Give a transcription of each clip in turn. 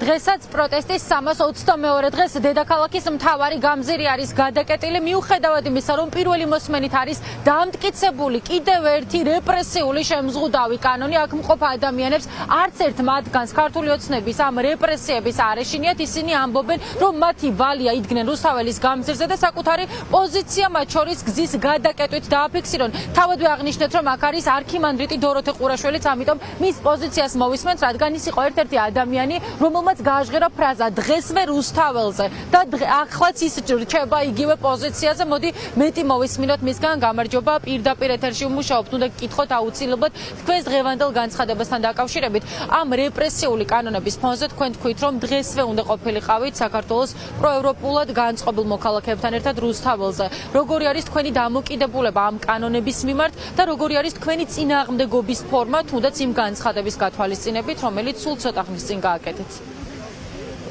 დღესაც პროტესტის 322 დღეს დედაქალაქის მთავარი გამზირი არის გადაკეტილი, მიუხედავად იმისა, რომ პირველი მოსმენით არის დამტკიცებული კიდევ ერთი რეპრესიული შემზღუდავი კანონი. აქ მყოფ ადამიანებს არც ერთ მათგანს ქართული ოცნების ამ რეპრესიების არ ეშინიათ. ისინი ამბობენ, რომ მათი ვალია იდგნენ რუსთაველის გამზირზე და საკუთარი პოზიცია მათ შორის გზის გადაკეტვით დააფიქსირონ. თავადვე აღნიშნეთ, რომ აქ არის არქიმანდრიტი დოროთე ყურაშვილიც, ამიტომ მის პოზიციას მოვისმენთ, რადგან ის იყო ერთ-ერთი ადამიანი, რომელმაც გააჟღერა ფრაზა დღესვე რუსთაველზე და ახლაც ის რჩება იგივე პოზიციაზე. მოდი მეტი მოვისმინოთ მისგან. გამარჯობა, პირდაპირ ეთერში ვმუშაობთ. უნდა გკითხოთ აუცილებლად თქვენს დღევანდელ განცხადებასთან დაკავშირებით. ამ რეპრესიული კანონების ფონზე თქვენ თქვით, რომ დღესვე უნდა ყოფილიყავით საქართველოს პროევროპულად განწყობილ მოქალაქეებთან ერთად რუსთაველზე. როგორი არის თქვენი დამოკიდებულება ამ კანონების მიმართ და როგორი არის თქვენი წინააღმდეგობის ფორმა, თუნდაც იმ განცხადების გათვალისწინებით, რომელიც სულ ცოტა ხნის წინ გააკეთეთ?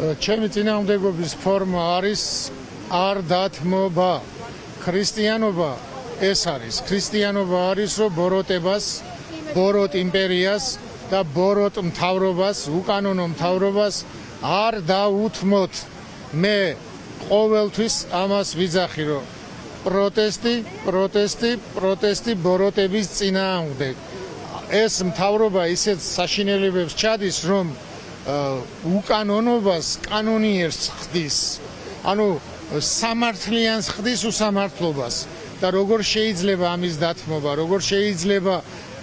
ჩემი წინააღმდეგობის ფორმა არის არ დათმობა. ქრისტიანობა ეს არის. ქრისტიანობა არის, რომ ბოროტებას, ბოროტ იმპერიას და ბოროტ მთავრობას, უკანონო მთავრობას არ დაუთმოთ. მე ყოველთვის ამას ვიძახი, რომ პროტესტი ბოროტების წინააღმდეგ. ეს მთავრობა ისეთ საშინელებებს ჩადის, რომ უკანონობას კანონიერს ხდის. ანუ სამართლიანს ხდის უსამართლობას და როგორ შეიძლება ამის დათმობა, როგორ შეიძლება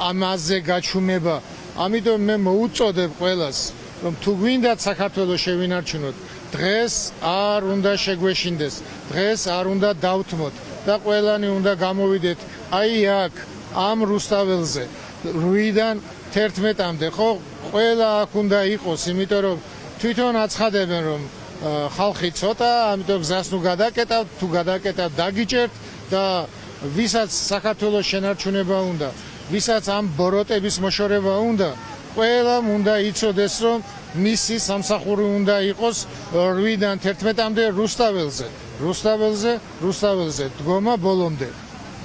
ამაზე გაჩუმება. ამიტომ მე მოუწოდებ ყველას, რომ თუ გვინდათ საქართველოს შევინარჩუნოთ, დღეს არ უნდა შეგვეშინდეს, დღეს არ უნდა დავთმოთ და ყველანი უნდა გამოვიდეთ აი აქ ამ რუსთაველზე 8-დან 11-მდე. ხო, ყველა აქ უნდა იყოს, იმიტომ რომ თვითონ აცხადებენ, რომ ხალხი ცოტა, ამიტომ გზას ნუ გადაკეტავთ, თუ გადაკეტავთ დაგიჭერთ და ვისაც საქართველოს შენარჩუნება უნდა, ვისაც ამ ბოროტების მოშორება უნდა, ყველამ უნდა იცოდეს, რომ მისი სამსახური უნდა იყოს 8-დან 11-მდე რუსთაველზე დგომა ბოლომდე.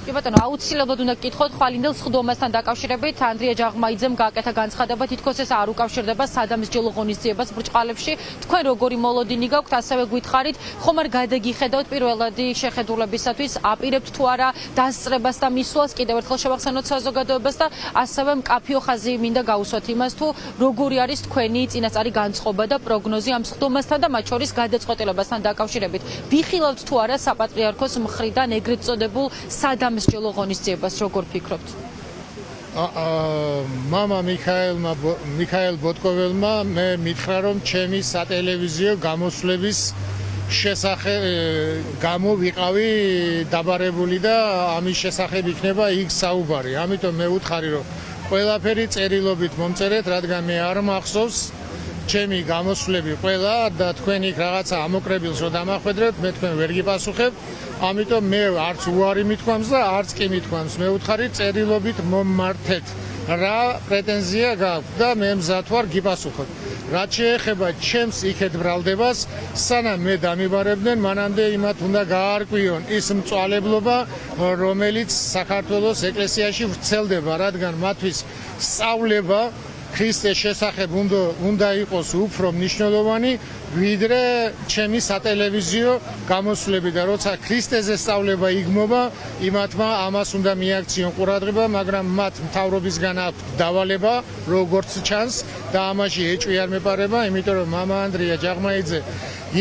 კი ბატონო, აუცილებლად უნდა გკითხოთ ხვალინდელ სხდომასთან დაკავშირებით. ანდრია ჯაღმაიძემ გააკეთა განცხადება, თითქოს ეს არ უკავშირდება სადამის ჯილო ღონისძიებას ბრჭყალებში. თქვენ როგორი მოლოდინი გაქვთ, ასევე გითხარით, ხომ არ გადაგიხედავთ პირველადი შეხედულებისათვის, აპირებთ თუ არა დასწრებას და მისვლას, კიდევ ერთხელ შევახსენოთ საზოგადოებას და ასევე მკაფიო ხაზი მინდა გაუსვათ იმას, თუ როგორი არის თქვენი წინასწარი განწყობა და პროგნოზი ამ სხდომასთან და მათ შორის გადაწყვეტილებასთან დაკავშირებით. ვიხილავთ თუ არა საპატრიარქოს მხრიდან ეგრეთ წოდებულ სადამის ჯილო ღონისძიებას, როგორ ფიქრობთ? მამა მიქაელ ბოტკოველმა მე მითხრა, რომ ჩემი სატელევიზიო გამოსვლების გამო ვიყავი დაბარებული და ამის შესახებ იქნება იქ საუბარი. ამიტომ მე ვუთხარი, რომ ყველაფერი წერილობით მომწერეთ, რადგან მე არ მახსოვს ჩემი გამოსვლები ყველა და თქვენ იქ რაღაცა ამოკრებილს რო დამახვედრებთ, მე თქვენ ვერ გიპასუხებ. ამიტომ მე არც უარი მithქვამს და არც კი მithქვამს. მე ვუთხარი წერილობით მომმართეთ. რა პრეტენზია გაქვთ და მე მზად ვარ გიპასუხოთ. რაც შეეხება ჩემს იქეთ ბრალდებას, სანამ მე დამიბარებდნენ, მანამდე იმათ უნდა გაარკვიონ ის მწვალებლობა, რომელიც საქართველოს ეკლესიაში ვრცელდება, რადგან მათთვის სწავლება ქრისტეს შესახებ უნდა იყოს უფრო მნიშვნელოვანი, ვიდრე ჩემი სატელევიზიო გამოსვლები და როცა ქრისტეზე სწავლება იგმობა, იმათმა ამას უნდა მიაქციონ ყურადღება, მაგრამ მათ მთავრობისგან აქვს დავალება, როგორც ჩანს და ამაში ეჭვი არ მეპარება, იმიტომ რომ მამა ანდრია ჯაღმაიძე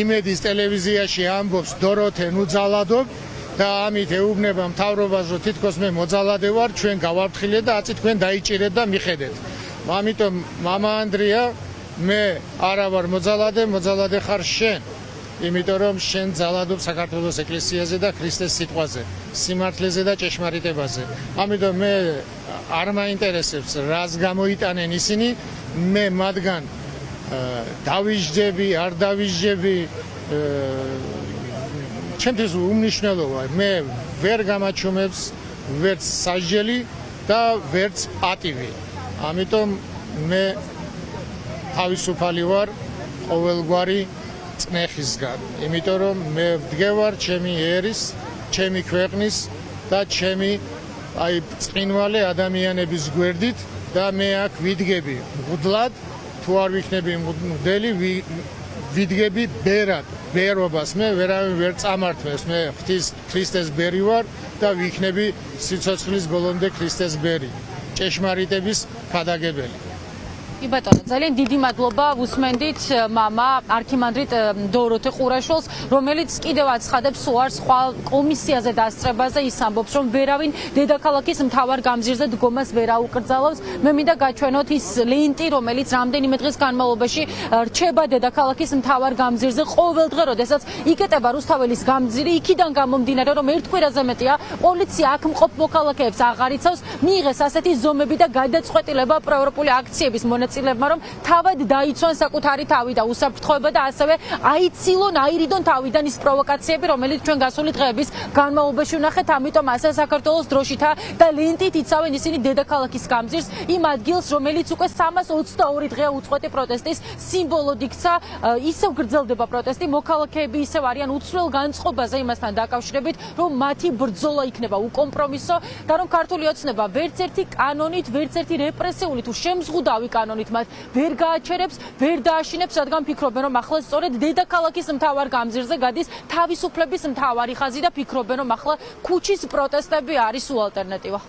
იმედის ტელევიზიაში ამბობს დოროთე ნუ ძალადობ და ამით ეუბნება მთავრობას, რომ თითქოს მე მოძალადე ვარ, ჩვენ გავართხილეთ და აწი თქვენ დაიჭირეთ და მიხედეთ. ამიტომ მამა ანდრია, მე არა ვარ მოძალადე ხარ შენ, იმიტომ რომ შენ ძალადობ საქართველოს ეკლესიაზე და ქრისტეს სიტყვაზე, სიმართლეზე და ჭეშმარიტებაზე. ამიტომ მე არ მაინტერესებს რას გამოიტანენ ისინი, მე მათგან დავიჟდები, არ დავიჟდები, ჩემთვის უმნიშვნელოა. მე ვერ გამაჩუმებს ვერც სასჯელი და ვერც პატივი. ამიტომ მე თავისუფალი ვარ ყოველგვარი წნეხისგან, იმიტომ რომ მე ვდგევარ ჩემი ერის, ჩემი ქვეყნის და ჩემი აი წინვალე ადამიანების გვერდით და მე აქ ვიდგები მღვდლად თუ არ ვიქნები მღვდელი, ვიდგები ბერად, ბერობას მე ვერავინ ვერ წამართმევს, მე ქრისტეს ბერი ვარ და ვიქნები სიცოცხლის ბოლომდე ქრისტეს ბერი, ჭეშმარიტების ქადაგებელი. კი ბატონო, ძალიან დიდი მადლობა უსმენდით მამა არქიმანდრიტ დოროთე ყურაშვილს, რომელიც კიდევ აცხადებს სულ სხვა კომისიაზე დასწრებაზე, ის ამბობს, რომ ვერავინ დედაქალაქის მთავარ გამზირზე დგომას ვერ აუკრძალავს. მე მინდა გაჩვენოთ ის ლენტი, რომელიც რამდენიმე დღის განმავლობაში რჩება დედაქალაქის მთავარ გამზირზე ყოველდღე, როდესაც იკეტება რუსთაველის გამზირი, იქიდან გამომდინარე, რომ ერთ კვირაზე მეტია პოლიცია აქ მყოფ მოქალაქეებს აღარ იცავს, მიიღეს ასეთი ზომები და გადაწყვეტილება პროევროპული აქციების მონაწილეებმა, რომ თავად დაიცვან საკუთარი თავი და უსაფრთხოება და ასევე აიცილონ აირიდონ თავიდან ის პროვოკაციები, რომელიც ჩვენ გასული დღეების განმავლობაში ვნახეთ, ამიტომ ასე საქართველოს დროშითა და ლენტით იცავენ ისინი დედაქალაქის გამზირს, იმ ადგილს, რომელიც უკვე 322 დღეა უწყვეტი პროტესტის სიმბოლოდ იქცა, ისევ გრძელდება პროტესტი, მოქალაქეები ისევ არიან უცვლელ განწყობაზე იმასთან დაკავშირებით, რომ მათი ბრძოლა იქნება უკომპრომისო და რომ ქართული ოცნება ვერც ერთი კანონით, ვერც ერთი რეპრესიული თუ შემზღუდავი კანონით მათ ვერ გააჩერებს, ვერ დააშინებს, რადგან ფიქრობენ, რომ ახლა სწორედ დედაქალაქის მთავარ გამზირზე გადის თავისუფლების მთავარი ხაზი და ფიქრობენ, რომ ახლა ქუჩის პროტესტები არის ულტერნატივა.